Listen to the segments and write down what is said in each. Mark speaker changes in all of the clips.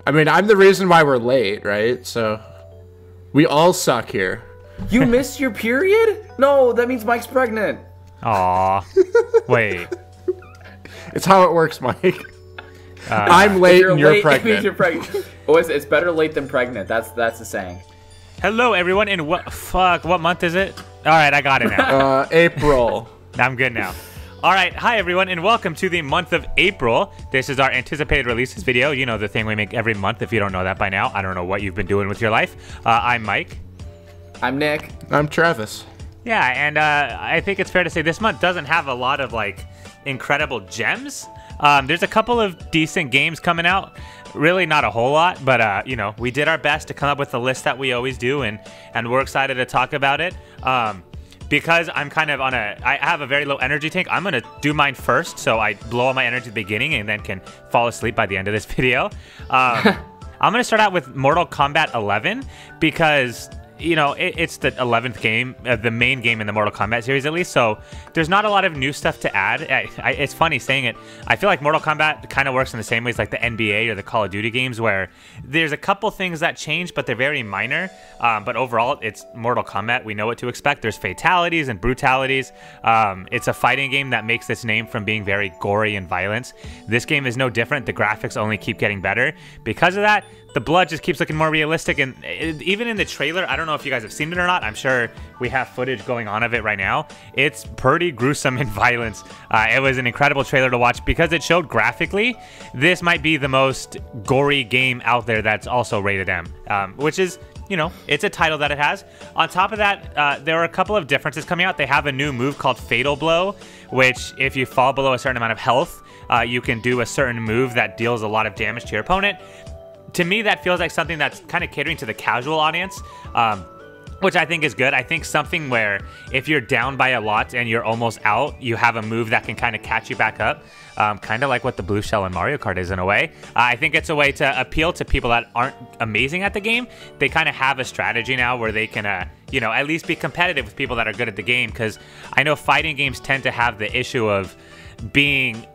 Speaker 1: I mean, I'm the reason why we're late, right? So we all suck here.
Speaker 2: You missed your period? No, that means Mike's pregnant.
Speaker 3: Aw. Wait.
Speaker 1: It's how it works, Mike. I'm late and you're pregnant.
Speaker 2: It means you're pregnant. It's better late than pregnant. That's the saying.
Speaker 3: Hello, everyone. And what month is it? All right, I got it now.
Speaker 1: April.
Speaker 3: I'm good now. All right, hi everyone, and welcome to the month of April. This is our anticipated releases video. You know, the thing we make every month. If you don't know that by now, I don't know what you've been doing with your life. I'm Mike.
Speaker 2: I'm Nick.
Speaker 1: I'm Travis.
Speaker 3: Yeah, and I think it's fair to say this month doesn't have a lot of like incredible gems. There's a couple of decent games coming out. Really not a whole lot, but you know, we did our best to come up with the list that we always do, and we're excited to talk about it. Because I'm kind of I have a very low energy tank, I'm going to do mine first, so I blow all my energy at the beginning and then can fall asleep by the end of this video. I'm going to start out with Mortal Kombat 11 because, you know, it's the 11th game, the main game in the Mortal Kombat series at least, so there's not a lot of new stuff to add. It's funny saying it. I feel like Mortal Kombat kind of works in the same ways like the NBA or the Call of Duty games where there's a couple things that change, but they're very minor. But overall, it's Mortal Kombat. We know what to expect. There's fatalities and brutalities. It's a fighting game that makes its name from being very gory and violent. This game is no different. The graphics only keep getting better. Because of that, the blood just keeps looking more realistic, and even in the trailer, I don't know if you guys have seen it or not. I'm sure we have footage going on of it right now. It's pretty gruesome in violence. It was an incredible trailer to watch because it showed graphically this might be the most gory game out there that's also rated M, which is, you know, it's a title that it has. On top of that, there are a couple of differences coming out. They have a new move called Fatal Blow, which if you fall below a certain amount of health, you can do a certain move that deals a lot of damage to your opponent. To me, that feels like something that's kind of catering to the casual audience, which I think is good. I think something where if you're down by a lot and you're almost out, you have a move that can kind of catch you back up, kind of like what the blue shell in Mario Kart is in a way. I think it's a way to appeal to people that aren't amazing at the game. They kind of have a strategy now where they can, you know, at least be competitive with people that are good at the game, because I know fighting games tend to have the issue of being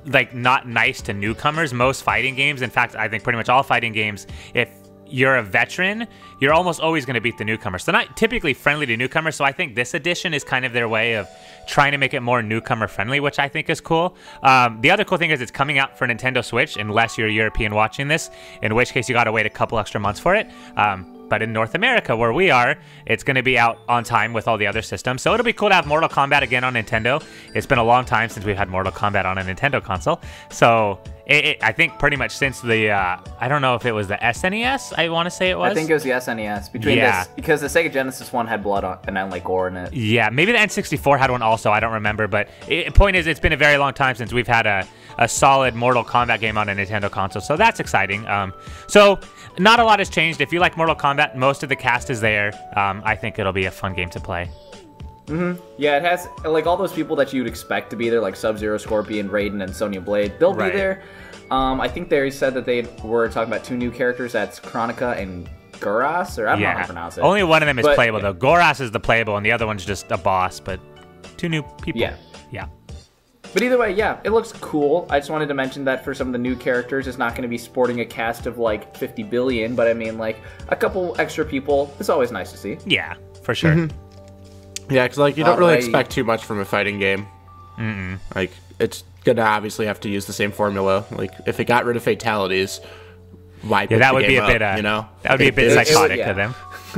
Speaker 3: like not nice to newcomers. Most fighting games, in fact, I think pretty much all fighting games, if you're a veteran, you're almost always going to beat the newcomers. So not typically friendly to newcomers. So I think this edition is kind of their way of trying to make it more newcomer friendly, which I think is cool. The other cool thing is it's coming out for Nintendo Switch, unless you're European watching this, in which case you got to wait a couple extra months for it. But in North America, where we are, it's going to be out on time with all the other systems. So it'll be cool to have Mortal Kombat again on Nintendo. It's been a long time since we've had Mortal Kombat on a Nintendo console. So I think pretty much since the, I don't know if it was the SNES, I want to say it was.
Speaker 2: I think it was the SNES. Because the Sega Genesis one had blood and like gore in it. Yeah,
Speaker 3: maybe the N64 had one also. I don't remember. But point is, it's been a very long time since we've had a solid Mortal Kombat game on a Nintendo console. So that's exciting. So not a lot has changed. If you like Mortal Kombat, most of the cast is there. I think it'll be a fun game to play.
Speaker 2: Yeah, it has like all those people that you'd expect to be there, like Sub-Zero, Scorpion, Raiden, and Sonya Blade. They'll be there. I think they said that they were talking about two new characters. That's Kronika and Guras, or I don't know how to pronounce it.
Speaker 3: Only one of them is playable, though. Guras is the playable, and the other one's just a boss, but two new people. Yeah.
Speaker 2: But either way, yeah, it looks cool. I just wanted to mention that for some of the new characters, it's not going to be sporting a cast of like 50 billion, but I mean like a couple extra people. It's always nice to see.
Speaker 3: Yeah, for sure.
Speaker 1: Yeah, because like you don't really expect too much from a fighting game. Like it's gonna obviously have to use the same formula. Like if it got rid of fatalities, why?
Speaker 3: Yeah, that would be a bit.
Speaker 1: You know,
Speaker 3: that would be a bit psychotic to them.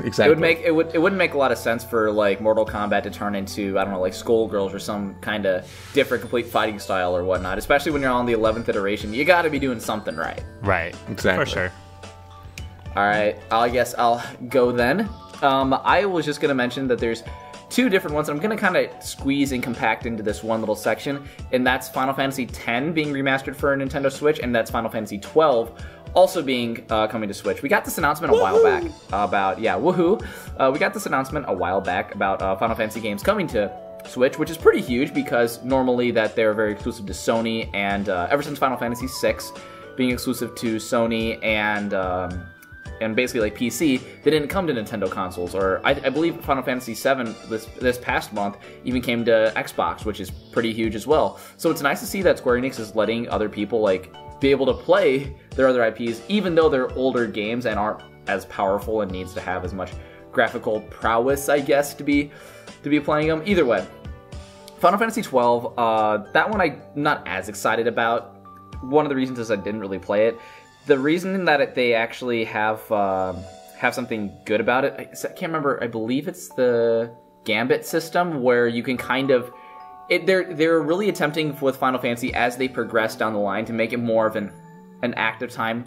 Speaker 1: Exactly.
Speaker 2: It wouldn't make a lot of sense for like Mortal Kombat to turn into, I don't know, like Skullgirls or some kind of different complete fighting style or whatnot. Especially when you're on the 11th iteration, you got to be doing something right.
Speaker 3: Right.
Speaker 1: Exactly.
Speaker 3: For sure.
Speaker 2: All right. I guess I'll go then. I was just gonna mention that there's two different ones I'm going to kind of squeeze and compact into this one little section, and that's Final Fantasy X being remastered for Nintendo Switch, and that's Final Fantasy XII also being coming to Switch. We got this announcement a while back about, we got this announcement a while back about Final Fantasy games coming to Switch, which is pretty huge because normally that they're very exclusive to Sony, and ever since Final Fantasy VI being exclusive to Sony and basically like PC, they didn't come to Nintendo consoles. Or I believe Final Fantasy VII this past month even came to Xbox, which is pretty huge as well. So it's nice to see that Square Enix is letting other people like be able to play their other IPs, even though they're older games and aren't as powerful and needs to have as much graphical prowess, I guess, to be playing them. Either way, Final Fantasy XII, that one I'm not as excited about. One of the reasons is I didn't really play it. The reason that they actually have something good about it, I can't remember. I believe it's the Gambit system where you can kind of. They're really attempting with Final Fantasy as they progress down the line to make it more of an active time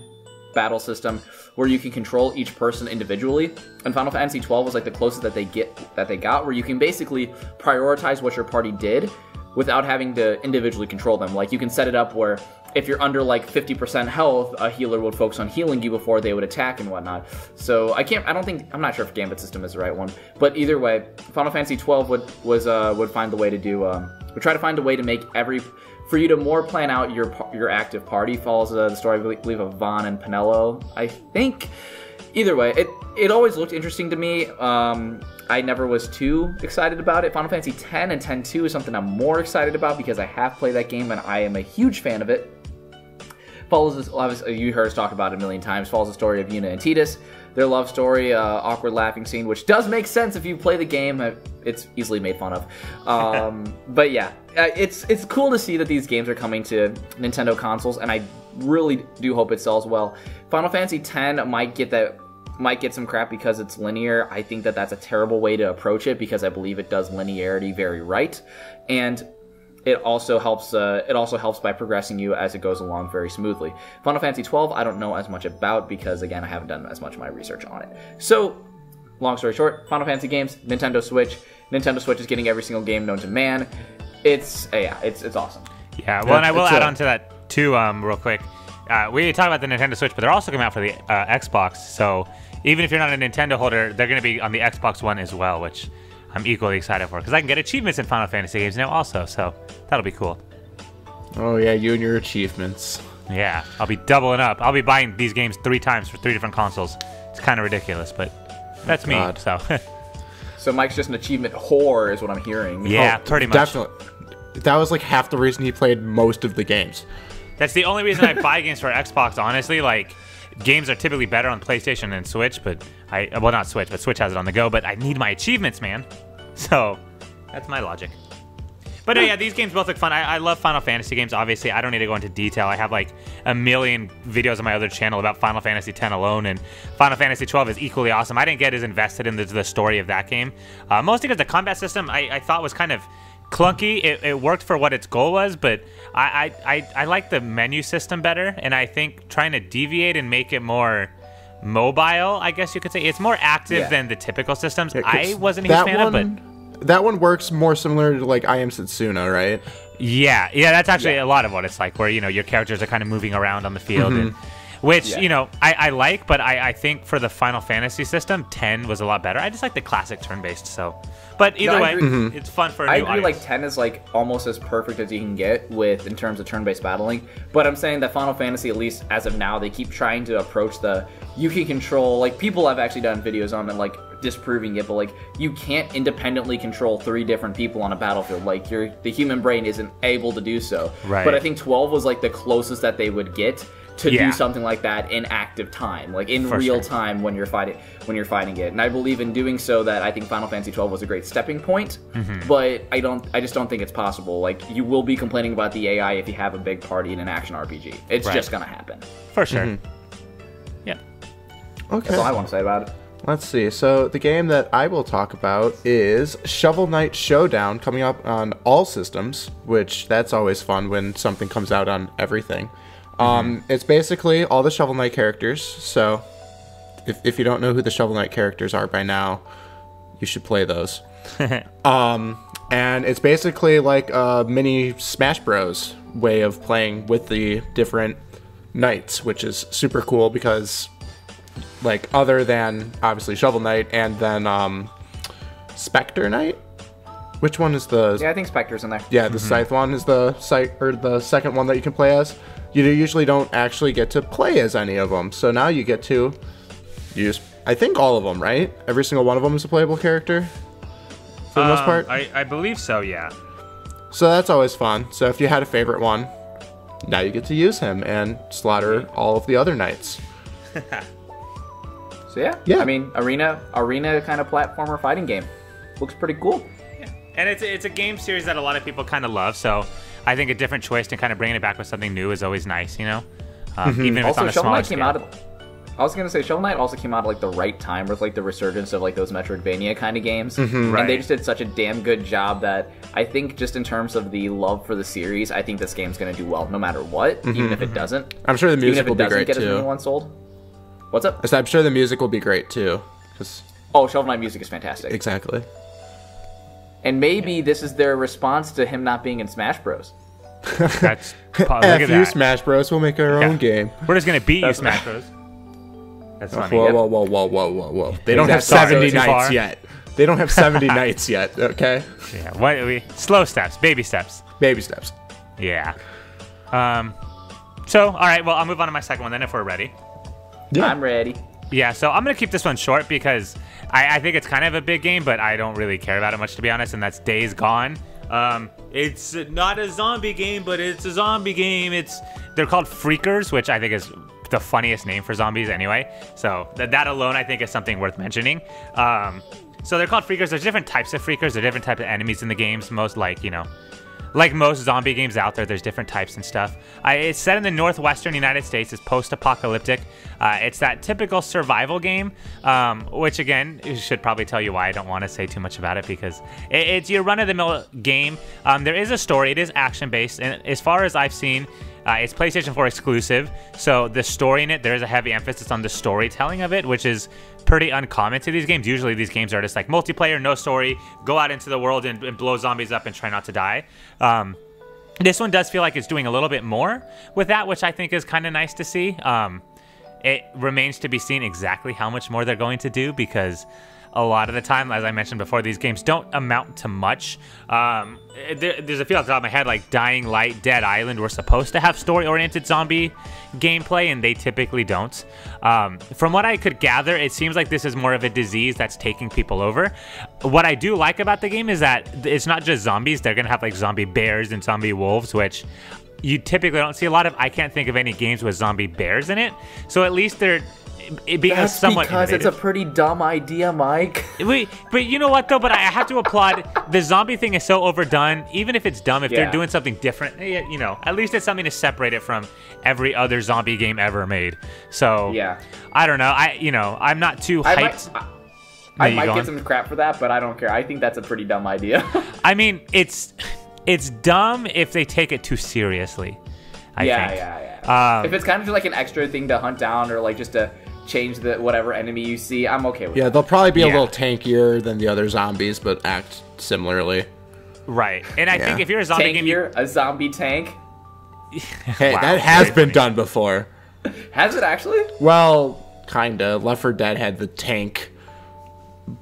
Speaker 2: battle system where you can control each person individually. And Final Fantasy XII was like the closest that they got, where you can basically prioritize what your party did without having to individually control them. Like you can set it up where if you're under like 50% health, a healer would focus on healing you before they would attack and whatnot. So I'm not sure if Gambit system is the right one, but either way, Final Fantasy XII would find the way to do would try to find a way to make for you to more plan out your active party. Follows the story, I believe, of Vaughn and Penelo, I think. Either way, it always looked interesting to me. I never was too excited about it. Final Fantasy X and X-2 is something I'm more excited about because I have played that game and I am a huge fan of it. Follows this, obviously, you heard us talk about it a million times. Follows the story of Yuna and Tidus, their love story, awkward laughing scene, which does make sense if you play the game. It's easily made fun of. But yeah, it's cool to see that these games are coming to Nintendo consoles, and I really do hope it sells well. Final Fantasy X might get some crap because it's linear. I think that that's a terrible way to approach it because I believe it does linearity very right, and it also helps by progressing you as it goes along very smoothly. Final Fantasy XII, I don't know as much about because, again, I haven't done as much of my research on it. So, long story short, Final Fantasy games, Nintendo Switch. Nintendo Switch is getting every single game known to man. It's awesome.
Speaker 3: Yeah, well, and I will add on to that, too, real quick. We talked about the Nintendo Switch, but they're also coming out for the Xbox. So, even if you're not a Nintendo holder, they're going to be on the Xbox One as well, which I'm equally excited for because I can get achievements in Final Fantasy games now also, so that'll be cool.
Speaker 1: Oh yeah, you and your achievements.
Speaker 3: Yeah, I'll be doubling up. I'll be buying these games 3 times for 3 different consoles. It's kind of ridiculous, but that's me. So.
Speaker 2: So Mike's just an achievement whore, is what I'm hearing.
Speaker 3: Yeah, pretty much.
Speaker 1: Definitely. That was like half the reason he played most of the games.
Speaker 3: That's the only reason I buy games for Xbox. Honestly, like. Games are typically better on PlayStation and Switch, but not Switch, but Switch has it on the go, but I need my achievements, man. So, that's my logic. But yeah, these games both look fun. I love Final Fantasy games, obviously. I don't need to go into detail. I have like a million videos on my other channel about Final Fantasy X alone, and Final Fantasy XII is equally awesome. I didn't get as invested in the story of that game, mostly because the combat system I thought was kind of clunky. It worked for what its goal was, but I like the menu system better, and I think trying to deviate and make it more mobile, I guess you could say, it's more active than the typical systems. I wasn't a huge fan of, but
Speaker 1: that one works more similar to like I Am Setsuna, right?
Speaker 3: Yeah, that's actually a lot of what it's like, where your characters are kind of moving around on the field, and which I like, but I think for the Final Fantasy system, 10 was a lot better. I just like the classic turn-based, so. But either way, it's fun for a new audience.
Speaker 2: I agree, like 10 is like almost as perfect as you can get in terms of turn-based battling. But I'm saying that Final Fantasy, at least as of now, they keep trying to approach you can control, like people have actually done videos on it, like disproving it, but like you can't independently control 3 different people on a battlefield. Like the human brain isn't able to do so.
Speaker 3: Right.
Speaker 2: But I think 12 was like the closest that they would get to do something like that in active time, like in real time when you're fighting it. And I believe in doing so that I think Final Fantasy XII was a great stepping point, but I just don't think it's possible. Like you will be complaining about the AI if you have a big party in an action RPG. It's just gonna happen.
Speaker 3: For sure. Yeah.
Speaker 1: Okay.
Speaker 2: That's all I want to say about it.
Speaker 1: Let's see. So the game that I will talk about is Shovel Knight Showdown, coming up on all systems, which that's always fun when something comes out on everything. It's basically all the Shovel Knight characters, so if you don't know who the Shovel Knight characters are by now, you should play those. And it's basically like a mini Smash Bros. Way of playing with the different knights, which is super cool because, like, other than, obviously, Shovel Knight and then Spectre Knight? Which one is the...
Speaker 2: Yeah, I think Spectre's in there.
Speaker 1: Yeah, the Scythe one is the second one that you can play as. You usually don't actually get to play as any of them, so now you get to use, I think, all of them, right? Every single one of them is a playable character, for the most part?
Speaker 3: I believe so, yeah.
Speaker 1: So that's always fun. So if you had a favorite one, now you get to use him and slaughter all of the other knights.
Speaker 2: So yeah. I mean, arena kind of platformer fighting game. Looks pretty cool.
Speaker 3: Yeah. And it's a game series that a lot of people kind of love, so I think a different choice to kind of bringing it back with something new is always nice, you know? Even if it's on a smaller scale.
Speaker 2: I was gonna say Shovel Knight also came out at like the right time with like the resurgence of like those Metroidvania kind of games, and they just did such a damn good job that I think just in terms of the love for the series, I think this game's gonna do well no matter what, even if it doesn't.
Speaker 1: I'm sure the music will be great
Speaker 2: get
Speaker 1: too.
Speaker 2: As many ones sold. What's up?
Speaker 1: I'm sure the music will be great too.
Speaker 2: Shovel Knight music is fantastic.
Speaker 1: Exactly.
Speaker 2: And maybe this is their response to him not being in Smash Bros.
Speaker 3: That's look at
Speaker 1: F you,
Speaker 3: that.
Speaker 1: Smash Bros. We'll make our own game.
Speaker 3: We're just gonna beat you, Smash Bros. That's funny.
Speaker 1: Whoa. They don't have 70 nights yet. They don't have 70 nights yet, okay?
Speaker 3: Yeah, slow steps, baby steps.
Speaker 1: Baby steps.
Speaker 3: Yeah. So, all right, well, I'll move on to my second one then if we're ready.
Speaker 1: Yeah.
Speaker 2: I'm ready.
Speaker 3: Yeah, so I'm going to keep this one short because I think it's kind of a big game, but I don't really care about it much, to be honest, and that's Days Gone. It's not a zombie game, but it's a zombie game. They're called Freakers, which I think is the funniest name for zombies anyway. So that alone, I think, is something worth mentioning. So they're called Freakers. There's different types of Freakers. There are different types of enemies in the games. Most like most zombie games out there's different types and stuff. It's set in the northwestern United States. It's post-apocalyptic. It's that typical survival game, which again should probably tell you why I don't want to say too much about it, because it's your run-of-the-mill game. There is a story. It is action-based, and as far as I've seen, it's PlayStation 4 exclusive, so the story in it, there is a heavy emphasis on the storytelling of it, which is pretty uncommon to these games. Usually these games are just like multiplayer, no story, go out into the world and blow zombies up and try not to die. This one does feel like it's doing a little bit more with that, which I think is kind of nice to see. It remains to be seen exactly how much more they're going to do, because a lot of the time, as I mentioned before, these games don't amount to much. There's a few off the top of my head, like Dying Light, Dead Island, were supposed to have story-oriented zombie gameplay, and they typically don't. From what I could gather, it seems like this is more of a disease that's taking people over. What I do like about the game is that it's not just zombies. They're going to have like zombie bears and zombie wolves, which you typically don't see a lot of. I can't think of any games with zombie bears in it. So at least they're...
Speaker 2: That's
Speaker 3: somewhat
Speaker 2: because
Speaker 3: innovative.
Speaker 2: It's a pretty dumb idea, Mike.
Speaker 3: But you know what, though? But I have to applaud. The zombie thing is so overdone. Even if it's dumb, if they're doing something different, you know, at least it's something to separate it from every other zombie game ever made. So,
Speaker 2: yeah.
Speaker 3: I don't know. I'm not too hyped.
Speaker 2: I might get some crap for that, but I don't care. I think that's a pretty dumb idea.
Speaker 3: I mean, it's dumb if they take it too seriously, I think.
Speaker 2: Yeah. If it's kind of just like an extra thing to hunt down, or like just to change the whatever enemy you see, I'm okay with that.
Speaker 1: Yeah, they'll probably be a little tankier than the other zombies, but act similarly.
Speaker 3: Right. And I think if you're a zombie game...
Speaker 2: a zombie tank?
Speaker 1: Hey, that has been done before.
Speaker 2: Has it actually?
Speaker 1: Well, kinda. Left 4 Dead had the tank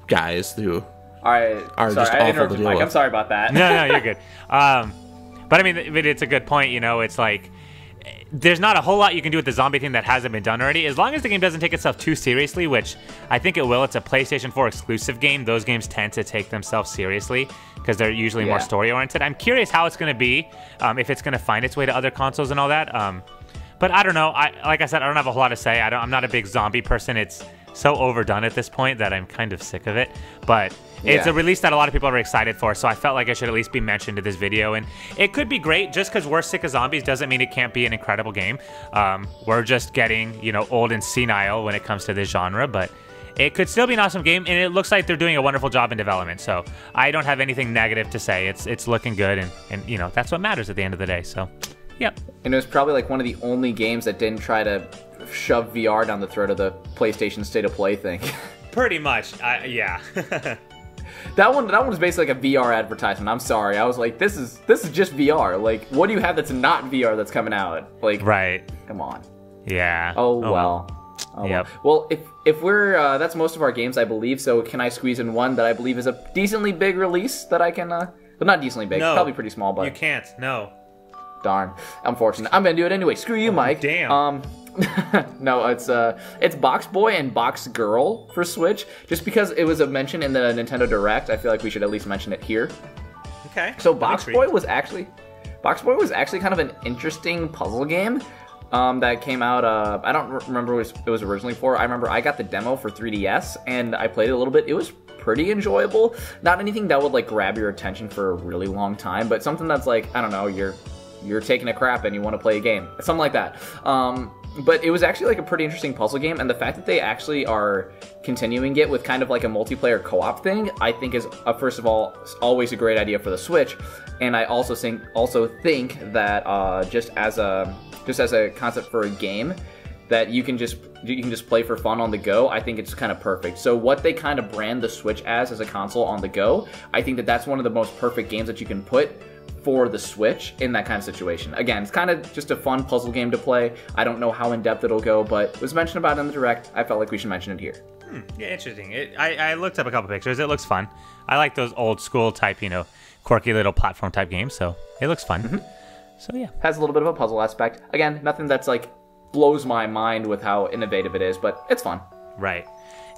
Speaker 1: guys who are just awful to deal with.
Speaker 2: I'm sorry about that.
Speaker 3: No, you're good. But I mean, it's a good point, you know, it's like... There's not a whole lot you can do with the zombie thing that hasn't been done already. As long as the game doesn't take itself too seriously, which I think it will. It's a PlayStation 4 exclusive game. Those games tend to take themselves seriously because they're usually more story-oriented. I'm curious how it's going to be, if it's going to find its way to other consoles and all that. But I don't know. Like I said, I don't have a whole lot to say. I'm not a big zombie person. It's so overdone at this point that I'm kind of sick of it. But it's a release that a lot of people are excited for, so I felt like I should at least be mentioned in this video. And it could be great. Just because we're sick of zombies doesn't mean it can't be an incredible game. We're just getting, old and senile when it comes to this genre, but it could still be an awesome game, and it looks like they're doing a wonderful job in development. So I don't have anything negative to say. It's looking good, and that's what matters at the end of the day. So, yep. And
Speaker 2: it was probably like one of the only games that didn't try to shove VR down the throat of the PlayStation State of Play thing.
Speaker 3: Pretty much, yeah.
Speaker 2: That one was basically like a VR advertisement. I'm sorry. I was like, this is just VR. Like, what do you have that's not VR that's coming out? Like,
Speaker 3: right.
Speaker 2: Come on.
Speaker 3: Yeah.
Speaker 2: Oh well.
Speaker 3: Yep.
Speaker 2: Well, if we're that's most of our games, I believe. So can I squeeze in one that I believe is a decently big release that I can? But not decently big.
Speaker 3: No,
Speaker 2: probably pretty small. But
Speaker 3: you can't. No.
Speaker 2: Darn. Unfortunate. I'm gonna do it anyway. Screw you, Mike.
Speaker 3: Damn.
Speaker 2: No, it's Box Boy and Box Girl for Switch. Just because it was a mention in the Nintendo Direct, I feel like we should at least mention it here.
Speaker 3: Okay.
Speaker 2: So Box Boy was actually Box Boy was actually kind of an interesting puzzle game that came out. I don't remember what it was originally for. I remember I got the demo for 3DS, and I played it a little bit. It was pretty enjoyable. Not anything that would like grab your attention for a really long time, but something that's like, I don't know, you're taking a crap and you want to play a game. Something like that. But it was actually like a pretty interesting puzzle game, and the fact that they actually are continuing it with kind of like a multiplayer co-op thing, I think is first of all always a great idea for the Switch, and I also think that just as a concept for a game that you can just play for fun on the go, I think it's kind of perfect. So what they kind of brand the Switch as a console on the go, I think that that's one of the most perfect games that you can put for the Switch in that kind of situation. Again, it's kind of just a fun puzzle game to play. I don't know how in-depth it'll go, but it was mentioned about it in the Direct. I felt like we should mention it here.
Speaker 3: Yeah, interesting. I looked up a couple pictures. It looks fun. I like those old school type, quirky little platform type games, so it looks fun. Mm-hmm. So yeah.
Speaker 2: Has a little bit of a puzzle aspect. Again, nothing that's like blows my mind with how innovative it is, but it's fun.
Speaker 3: Right.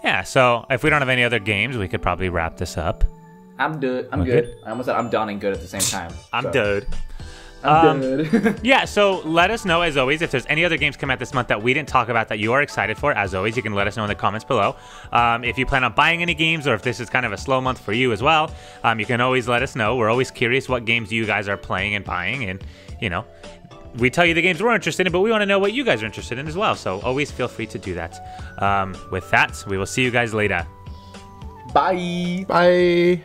Speaker 3: Yeah, so if we don't have any other games, we could probably wrap this up.
Speaker 2: I'm good. I'm good. I almost said I'm done and good at the same time.
Speaker 3: I'm good.
Speaker 2: Good.
Speaker 3: Yeah, so let us know, as always, if there's any other games come out this month that we didn't talk about that you are excited for. As always, you can let us know in the comments below. If you plan on buying any games, or if this is kind of a slow month for you as well, you can always let us know. We're always curious what games you guys are playing and buying, and, we tell you the games we're interested in, but we want to know what you guys are interested in as well, so always feel free to do that. With that, we will see you guys later.
Speaker 2: Bye.
Speaker 1: Bye.